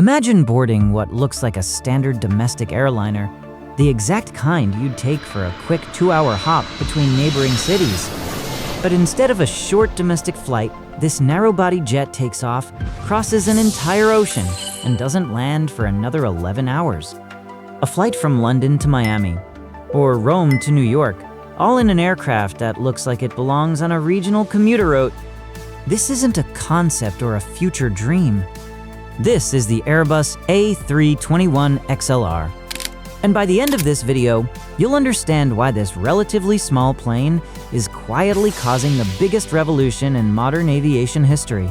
Imagine boarding what looks like a standard domestic airliner, the exact kind you'd take for a quick 2-hour hop between neighboring cities. But instead of a short domestic flight, this narrow-body jet takes off, crosses an entire ocean, and doesn't land for another 11 hours. A flight from London to Miami, or Rome to New York, all in an aircraft that looks like it belongs on a regional commuter route. This isn't a concept or a future dream. This is the Airbus A321XLR. And by the end of this video, you'll understand why this relatively small plane is quietly causing the biggest revolution in modern aviation history.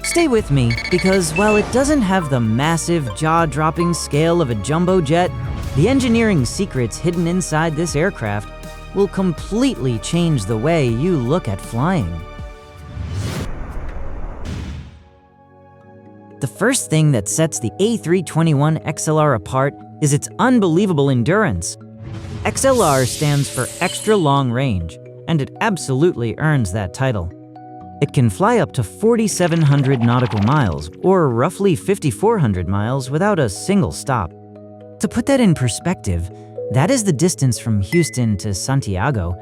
Stay with me, because while it doesn't have the massive, jaw-dropping scale of a jumbo jet, the engineering secrets hidden inside this aircraft will completely change the way you look at flying. The first thing that sets the A321XLR apart is its unbelievable endurance. XLR stands for extra long range, and it absolutely earns that title. It can fly up to 4,700 nautical miles, or roughly 5,400 miles, without a single stop. To put that in perspective, that is the distance from Houston to Santiago,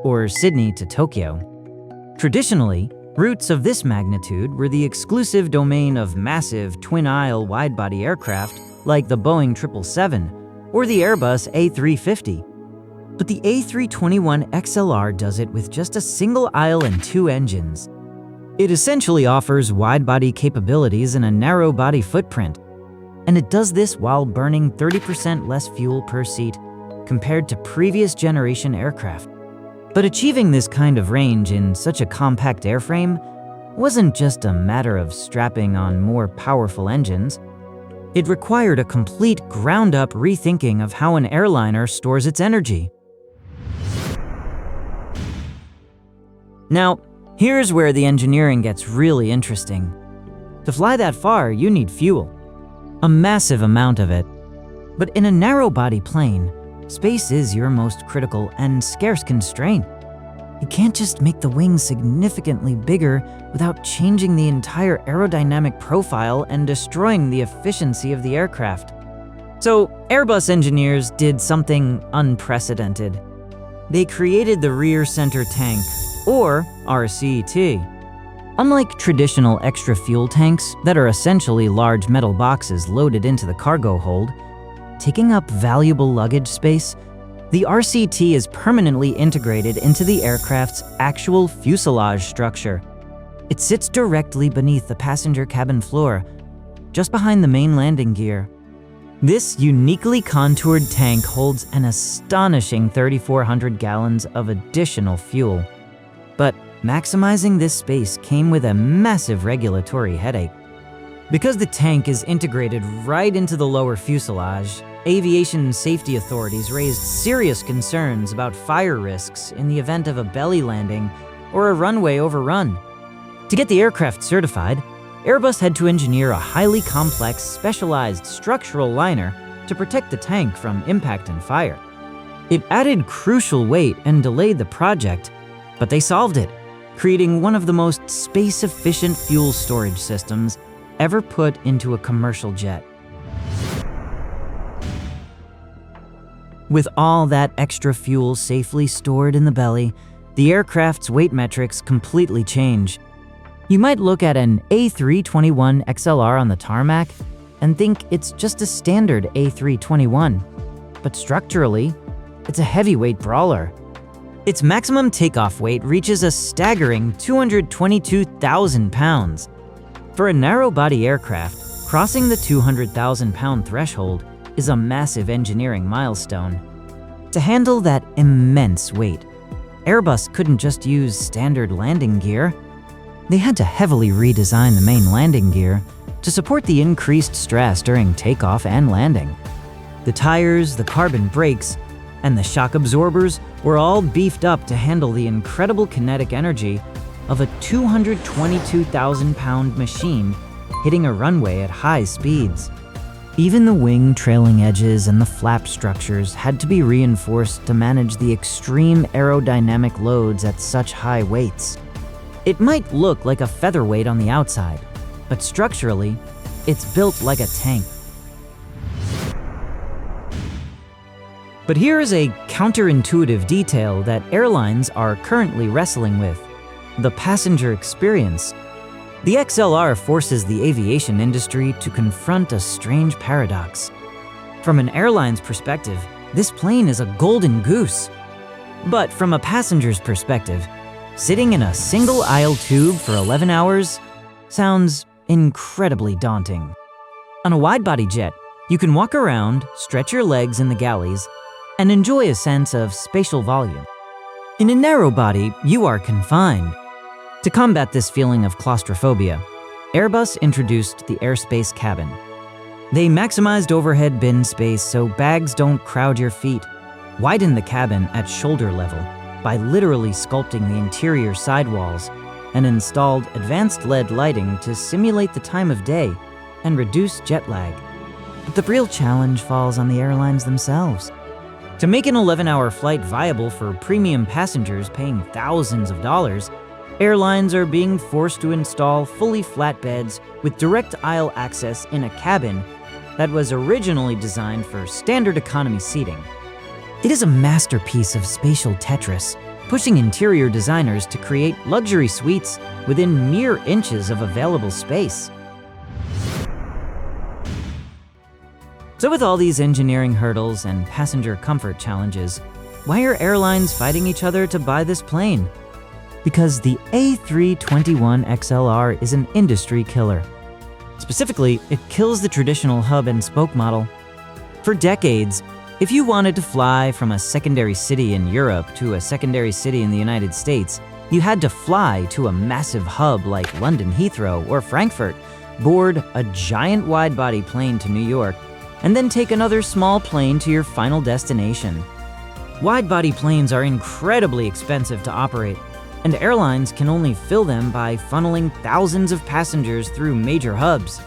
or Sydney to Tokyo. Traditionally, routes of this magnitude were the exclusive domain of massive twin-aisle wide-body aircraft like the Boeing 777 or the Airbus A350. But the A321XLR does it with just a single aisle and 2 engines. It essentially offers wide-body capabilities in a narrow-body footprint, and it does this while burning 30% less fuel per seat compared to previous generation aircraft. But achieving this kind of range in such a compact airframe wasn't just a matter of strapping on more powerful engines. It required a complete ground-up rethinking of how an airliner stores its energy. Now, here's where the engineering gets really interesting. To fly that far, you need fuel, a massive amount of it. But in a narrow-body plane, space is your most critical and scarce constraint. You can't just make the wings significantly bigger without changing the entire aerodynamic profile and destroying the efficiency of the aircraft. So, Airbus engineers did something unprecedented. They created the rear center tank, or RCT. Unlike traditional extra fuel tanks that are essentially large metal boxes loaded into the cargo hold, taking up valuable luggage space, the RCT is permanently integrated into the aircraft's actual fuselage structure. It sits directly beneath the passenger cabin floor, just behind the main landing gear. This uniquely contoured tank holds an astonishing 3,400 gallons of additional fuel. But maximizing this space came with a massive regulatory headache. Because the tank is integrated right into the lower fuselage, aviation safety authorities raised serious concerns about fire risks in the event of a belly landing or a runway overrun. To get the aircraft certified, Airbus had to engineer a highly complex, specialized structural liner to protect the tank from impact and fire. It added crucial weight and delayed the project, but they solved it, creating one of the most space-efficient fuel storage systems ever put into a commercial jet. With all that extra fuel safely stored in the belly, the aircraft's weight metrics completely change. You might look at an A321XLR on the tarmac and think it's just a standard A321, but structurally, it's a heavyweight brawler. Its maximum takeoff weight reaches a staggering 222,000 pounds. For a narrow-body aircraft, crossing the 200,000-pound threshold is a massive engineering milestone. To handle that immense weight, Airbus couldn't just use standard landing gear. They had to heavily redesign the main landing gear to support the increased stress during takeoff and landing. The tires, the carbon brakes, and the shock absorbers were all beefed up to handle the incredible kinetic energy of a 222,000-pound machine hitting a runway at high speeds. Even the wing trailing edges and the flap structures had to be reinforced to manage the extreme aerodynamic loads at such high weights. It might look like a featherweight on the outside, but structurally, it's built like a tank. But here is a counterintuitive detail that airlines are currently wrestling with: the passenger experience. The XLR forces the aviation industry to confront a strange paradox. From an airline's perspective, this plane is a golden goose. But from a passenger's perspective, sitting in a single-aisle tube for 11 hours sounds incredibly daunting. On a wide-body jet, you can walk around, stretch your legs in the galleys, and enjoy a sense of spatial volume. In a narrow body, you are confined. To combat this feeling of claustrophobia, Airbus introduced the Airspace cabin. They maximized overhead bin space so bags don't crowd your feet, widened the cabin at shoulder level by literally sculpting the interior sidewalls, and installed advanced LED lighting to simulate the time of day and reduce jet lag. But the real challenge falls on the airlines themselves. To make an 11-hour flight viable for premium passengers paying thousands of dollars, airlines are being forced to install fully flat beds with direct aisle access in a cabin that was originally designed for standard economy seating. It is a masterpiece of spatial Tetris, pushing interior designers to create luxury suites within mere inches of available space. So with all these engineering hurdles and passenger comfort challenges, why are airlines fighting each other to buy this plane? Because the A321XLR is an industry killer. Specifically, it kills the traditional hub and spoke model. For decades, if you wanted to fly from a secondary city in Europe to a secondary city in the United States, you had to fly to a massive hub like London Heathrow or Frankfurt, board a giant wide-body plane to New York, and then take another small plane to your final destination. Wide-body planes are incredibly expensive to operate, and airlines can only fill them by funneling thousands of passengers through major hubs.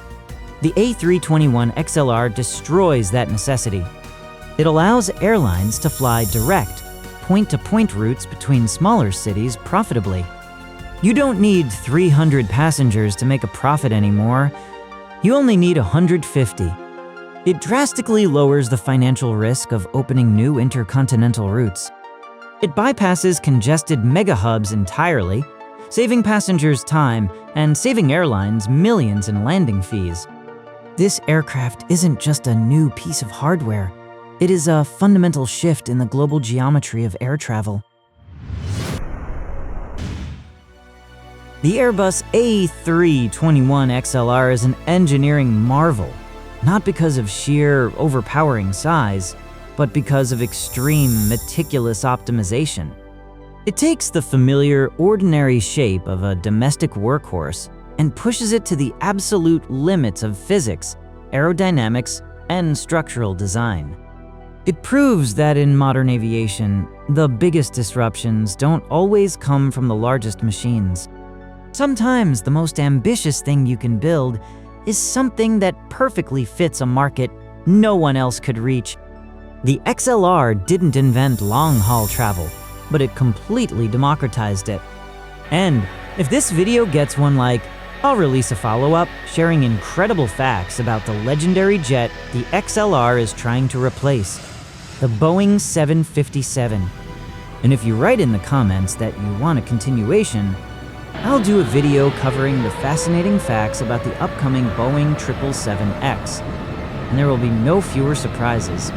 The A321XLR destroys that necessity. It allows airlines to fly direct, point-to-point routes between smaller cities profitably. You don't need 300 passengers to make a profit anymore. You only need 150. It drastically lowers the financial risk of opening new intercontinental routes. It bypasses congested mega hubs entirely, saving passengers time and saving airlines millions in landing fees. This aircraft isn't just a new piece of hardware. It is a fundamental shift in the global geometry of air travel. The Airbus A321XLR is an engineering marvel, not because of sheer overpowering size, but because of extreme, meticulous optimization. It takes the familiar, ordinary shape of a domestic workhorse and pushes it to the absolute limits of physics, aerodynamics, and structural design. It proves that in modern aviation, the biggest disruptions don't always come from the largest machines. Sometimes the most ambitious thing you can build is something that perfectly fits a market no one else could reach. The XLR didn't invent long-haul travel, but it completely democratized it. And if this video gets one like, I'll release a follow-up sharing incredible facts about the legendary jet the XLR is trying to replace, the Boeing 757. And if you write in the comments that you want a continuation, I'll do a video covering the fascinating facts about the upcoming Boeing 777X, and there will be no fewer surprises.